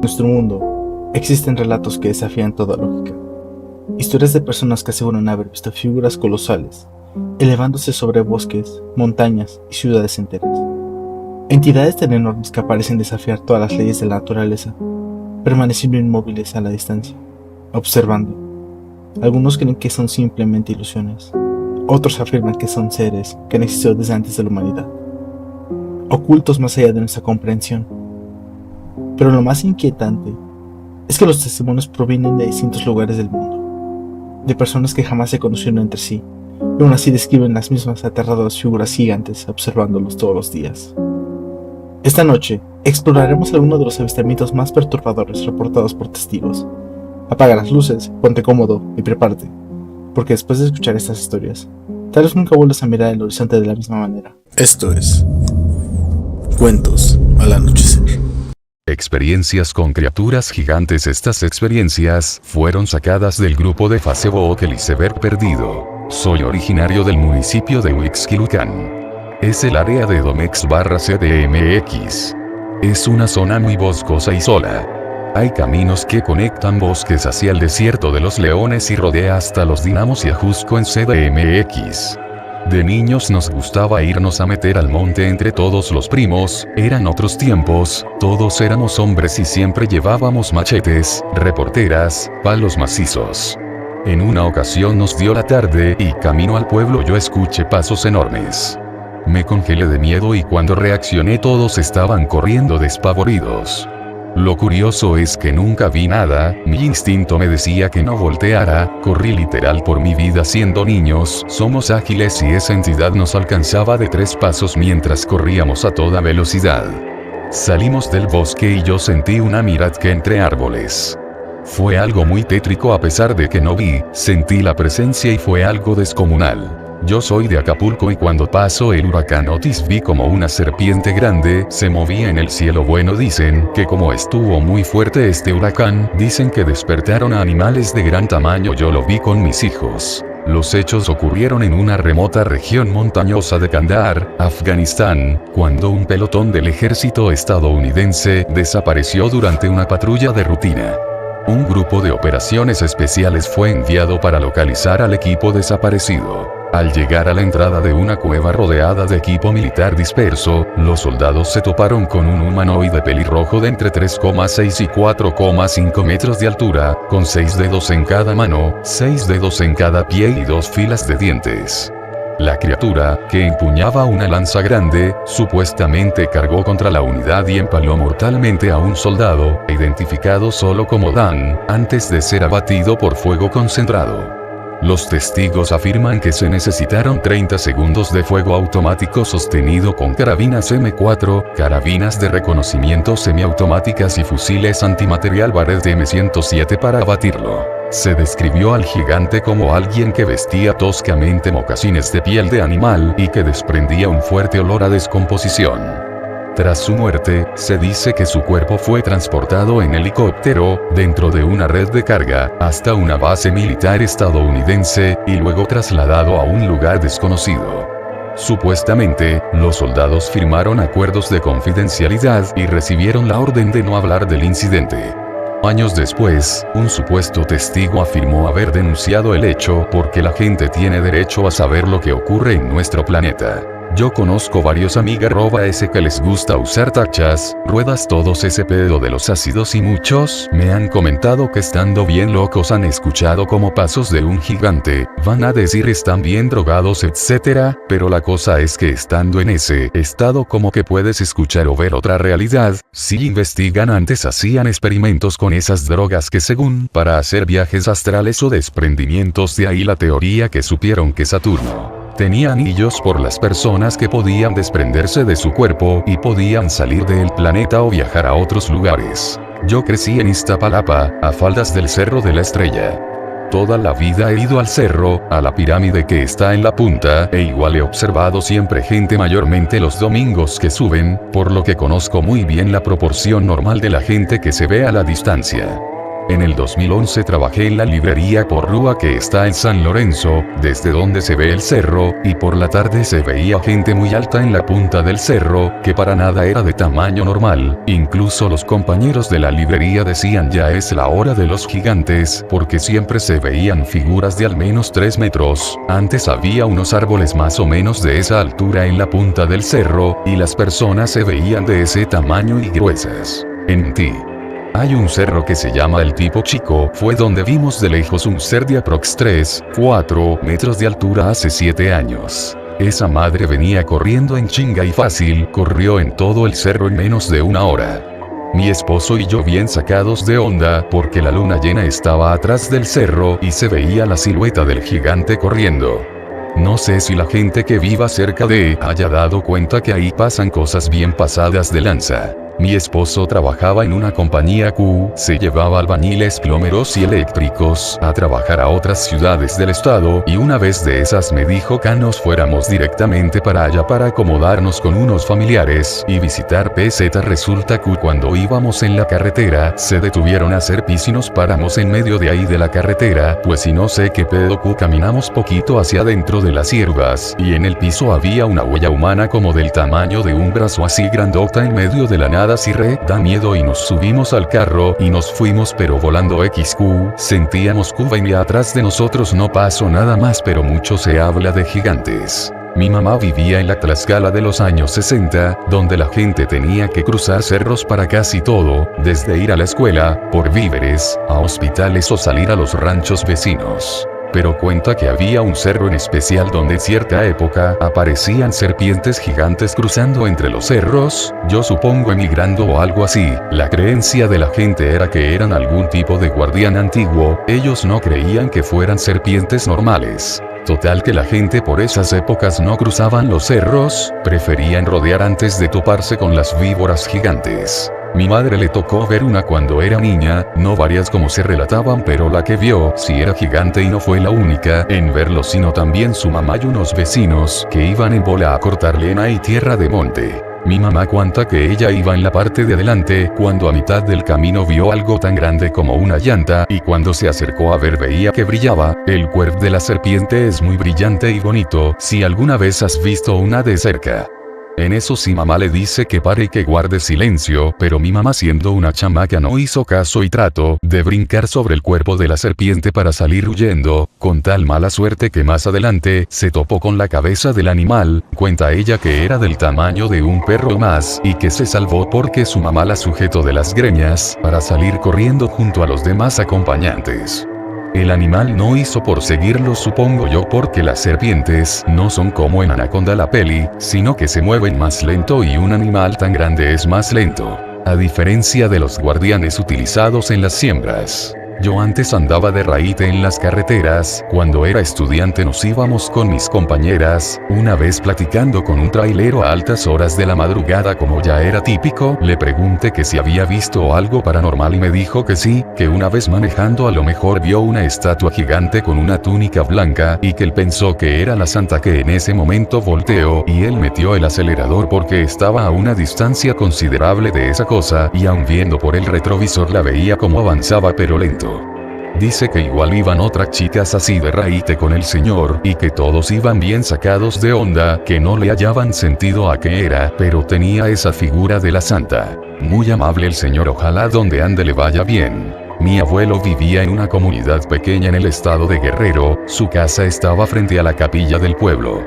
En nuestro mundo existen relatos que desafían toda lógica. Historias de personas que aseguran haber visto figuras colosales, elevándose sobre bosques, montañas y ciudades enteras. Entidades tan enormes que parecen desafiar todas las leyes de la naturaleza, permaneciendo inmóviles a la distancia, observando. Algunos creen que son simplemente ilusiones, otros afirman que son seres que han existido desde antes de la humanidad, ocultos más allá de nuestra comprensión. Pero lo más inquietante es que los testimonios provienen de distintos lugares del mundo, de personas que jamás se conocieron entre sí, y aún así describen las mismas aterradoras figuras gigantes observándolos todos los días. Esta noche exploraremos algunos de los avistamientos más perturbadores reportados por testigos. Apaga las luces, ponte cómodo y prepárate, porque después de escuchar estas historias, tal vez nunca vuelvas a mirar el horizonte de la misma manera. Esto es Cuentos al Anochecer. Experiencias con criaturas gigantes. Estas experiencias fueron sacadas del grupo de Facebook El Iceberg Perdido. Soy originario del municipio de Huixquilucan. Es el área de Domex/CDMX. Es una zona muy boscosa y sola. Hay caminos que conectan bosques hacia el desierto de los Leones y rodea hasta los Dinamos y Ajusco en CDMX. De niños nos gustaba irnos a meter al monte entre todos los primos, eran otros tiempos, todos éramos hombres y siempre llevábamos machetes, reporteras, palos macizos. En una ocasión nos dio la tarde y camino al pueblo yo escuché pasos enormes. Me congelé de miedo y cuando reaccioné todos estaban corriendo despavoridos. Lo curioso es que nunca vi nada, mi instinto me decía que no volteara, corrí literal por mi vida. Siendo niños, somos ágiles y esa entidad nos alcanzaba de 3 pasos mientras corríamos a toda velocidad. Salimos del bosque y yo sentí una mirada que entre árboles. Fue algo muy tétrico a pesar de que no vi, sentí la presencia y fue algo descomunal. Yo soy de Acapulco y cuando pasó el huracán Otis vi como una serpiente grande se movía en el cielo. Bueno, dicen que como estuvo muy fuerte este huracán, dicen que despertaron a animales de gran tamaño. Yo lo vi con mis hijos. Los hechos ocurrieron en una remota región montañosa de Kandahar, Afganistán, cuando un pelotón del ejército estadounidense desapareció durante una patrulla de rutina. Un grupo de operaciones especiales fue enviado para localizar al equipo desaparecido. Al llegar a la entrada de una cueva rodeada de equipo militar disperso, los soldados se toparon con un humanoide pelirrojo de entre 3,6 y 4,5 metros de altura, con 6 dedos en cada mano, 6 dedos en cada pie y 2 filas de dientes. La criatura, que empuñaba una lanza grande, supuestamente cargó contra la unidad y empaló mortalmente a un soldado, identificado solo como Dan, antes de ser abatido por fuego concentrado. Los testigos afirman que se necesitaron 30 segundos de fuego automático sostenido con carabinas M4, carabinas de reconocimiento semiautomáticas y fusiles antimaterial Barrett M107 para abatirlo. Se describió al gigante como alguien que vestía toscamente mocasines de piel de animal y que desprendía un fuerte olor a descomposición. Tras su muerte, se dice que su cuerpo fue transportado en helicóptero, dentro de una red de carga, hasta una base militar estadounidense, y luego trasladado a un lugar desconocido. Supuestamente, los soldados firmaron acuerdos de confidencialidad y recibieron la orden de no hablar del incidente. Años después, un supuesto testigo afirmó haber denunciado el hecho porque la gente tiene derecho a saber lo que ocurre en nuestro planeta. Yo conozco varios amigas que les gusta usar tachas, ruedas, todos ese pedo de los ácidos y muchos me han comentado que estando bien locos han escuchado como pasos de un gigante, van a decir están bien drogados etc, pero la cosa es que estando en ese estado como que puedes escuchar o ver otra realidad. Si investigan, antes hacían experimentos con esas drogas que según para hacer viajes astrales o desprendimientos, de ahí la teoría que supieron que Saturno tenía anillos por las personas que podían desprenderse de su cuerpo y podían salir del planeta o viajar a otros lugares. Yo crecí en Iztapalapa, a faldas del Cerro de la Estrella. Toda la vida he ido al cerro, a la pirámide que está en la punta, e igual he observado siempre gente, mayormente los domingos que suben, por lo que conozco muy bien la proporción normal de la gente que se ve a la distancia. En el 2011 trabajé en la librería Porrúa que está en San Lorenzo, desde donde se ve el cerro, y por la tarde se veía gente muy alta en la punta del cerro, que para nada era de tamaño normal. Incluso los compañeros de la librería decían ya es la hora de los gigantes, porque siempre se veían figuras de al menos 3 metros. Antes había unos árboles más o menos de esa altura en la punta del cerro, y las personas se veían de ese tamaño y gruesas. En ti. Hay un cerro que se llama el Tipo Chico, fue donde vimos de lejos un ser de aprox 3-4 metros de altura hace 7 años. Esa madre venía corriendo en chinga y fácil, corrió en todo el cerro en menos de 1 hora. Mi esposo y yo bien sacados de onda, porque la luna llena estaba atrás del cerro y se veía la silueta del gigante corriendo. No sé si la gente que viva cerca de haya dado cuenta que ahí pasan cosas bien pasadas de lanza. Mi esposo trabajaba en una compañía Q, se llevaba albañiles, plomeros y eléctricos a trabajar a otras ciudades del estado y una vez de esas me dijo que nos fuéramos directamente para allá para acomodarnos con unos familiares y visitar PZ. Resulta que cuando íbamos en la carretera se detuvieron a hacer pis y nos paramos en medio de ahí de la carretera, pues si no sé qué pedo caminamos poquito hacia adentro de las hierbas y en el piso había una huella humana como del tamaño de un brazo así grandota en medio de la nada. Si da miedo y nos subimos al carro y nos fuimos pero volando XQ, sentíamos Cuba y atrás de nosotros no pasó nada más pero mucho se habla de gigantes. Mi mamá vivía en la Tlaxcala de los años 60, donde la gente tenía que cruzar cerros para casi todo, desde ir a la escuela, por víveres, a hospitales o salir a los ranchos vecinos. Pero cuenta que había un cerro en especial donde en cierta época aparecían serpientes gigantes cruzando entre los cerros, yo supongo emigrando o algo así. La creencia de la gente era que eran algún tipo de guardián antiguo, ellos no creían que fueran serpientes normales. Total que la gente por esas épocas no cruzaban los cerros, preferían rodear antes de toparse con las víboras gigantes. Mi madre le tocó ver una cuando era niña, no varias como se relataban, pero la que vio sí era gigante y no fue la única en verlo, sino también su mamá y unos vecinos que iban en bola a cortar leña y tierra de monte. Mi mamá cuenta que ella iba en la parte de adelante cuando a mitad del camino vio algo tan grande como una llanta y cuando se acercó a ver veía que brillaba. El cuerpo de la serpiente es muy brillante y bonito si alguna vez has visto una de cerca. En eso sí mamá le dice que pare y que guarde silencio, pero mi mamá siendo una chamaca no hizo caso y trató de brincar sobre el cuerpo de la serpiente para salir huyendo, con tal mala suerte que más adelante se topó con la cabeza del animal. Cuenta ella que era del tamaño de un perro más y que se salvó porque su mamá la sujetó de las greñas para salir corriendo junto a los demás acompañantes. El animal no hizo por seguirlo, supongo yo, porque las serpientes no son como en Anaconda la peli, sino que se mueven más lento y un animal tan grande es más lento. A diferencia de los guardianes utilizados en las siembras. Yo antes andaba de raíte en las carreteras, cuando era estudiante nos íbamos con mis compañeras, una vez platicando con un trailero a altas horas de la madrugada como ya era típico, le pregunté que si había visto algo paranormal y me dijo que sí, que una vez manejando a lo mejor vio una estatua gigante con una túnica blanca y que él pensó que era la santa, que en ese momento volteó y él metió el acelerador porque estaba a una distancia considerable de esa cosa y aun viendo por el retrovisor la veía como avanzaba pero lento. Dice que igual iban otras chicas así de raíte con el señor y que todos iban bien sacados de onda, que no le hallaban sentido a qué era, pero tenía esa figura de la santa. Muy amable el señor, ojalá donde ande le vaya bien. Mi abuelo vivía en una comunidad pequeña en el estado de Guerrero, su casa estaba frente a la capilla del pueblo.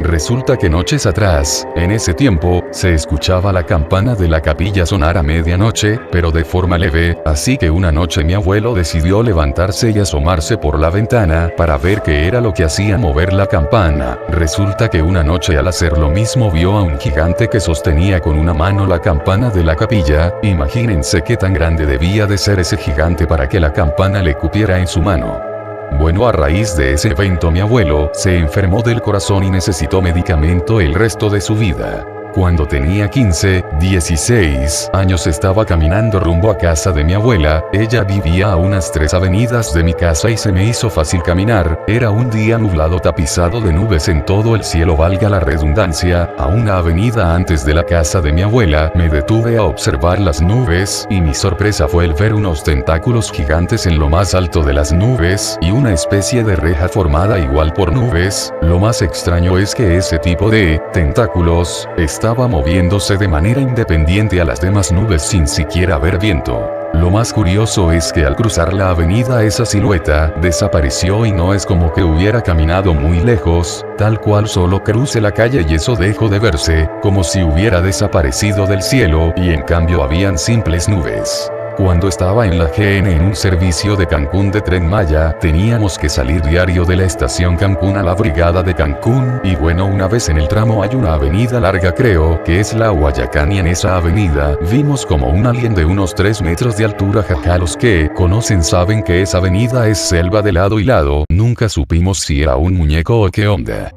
Resulta que noches atrás, en ese tiempo, se escuchaba la campana de la capilla sonar a medianoche, pero de forma leve, así que una noche mi abuelo decidió levantarse y asomarse por la ventana para ver qué era lo que hacía mover la campana. Resulta que una noche al hacer lo mismo vio a un gigante que sostenía con una mano la campana de la capilla. Imagínense qué tan grande debía de ser ese gigante para que la campana le cupiera en su mano. Bueno, a raíz de ese evento mi abuelo se enfermó del corazón y necesitó medicamento el resto de su vida. Cuando tenía 15, 16 años estaba caminando rumbo a casa de mi abuela, ella vivía a unas 3 avenidas de mi casa y se me hizo fácil caminar, era un día nublado tapizado de nubes en todo el cielo, valga la redundancia, a una avenida antes de la casa de mi abuela, me detuve a observar las nubes, y mi sorpresa fue el ver unos tentáculos gigantes en lo más alto de las nubes, y una especie de reja formada igual por nubes. Lo más extraño es que ese tipo de tentáculos estaba moviéndose de manera independiente a las demás nubes sin siquiera haber viento. Lo más curioso es que al cruzar la avenida esa silueta desapareció y no es como que hubiera caminado muy lejos, tal cual solo cruce la calle y eso dejó de verse, como si hubiera desaparecido del cielo y en cambio habían simples nubes. Cuando estaba en la GN en un servicio de Cancún de Tren Maya, teníamos que salir diario de la estación Cancún a la brigada de Cancún, y bueno, una vez en el tramo hay una avenida larga, creo que es la Guayacán, y en esa avenida vimos como un alien de unos 3 metros de altura. Jaja, los que conocen saben que esa avenida es selva de lado y lado, nunca supimos si era un muñeco o qué onda.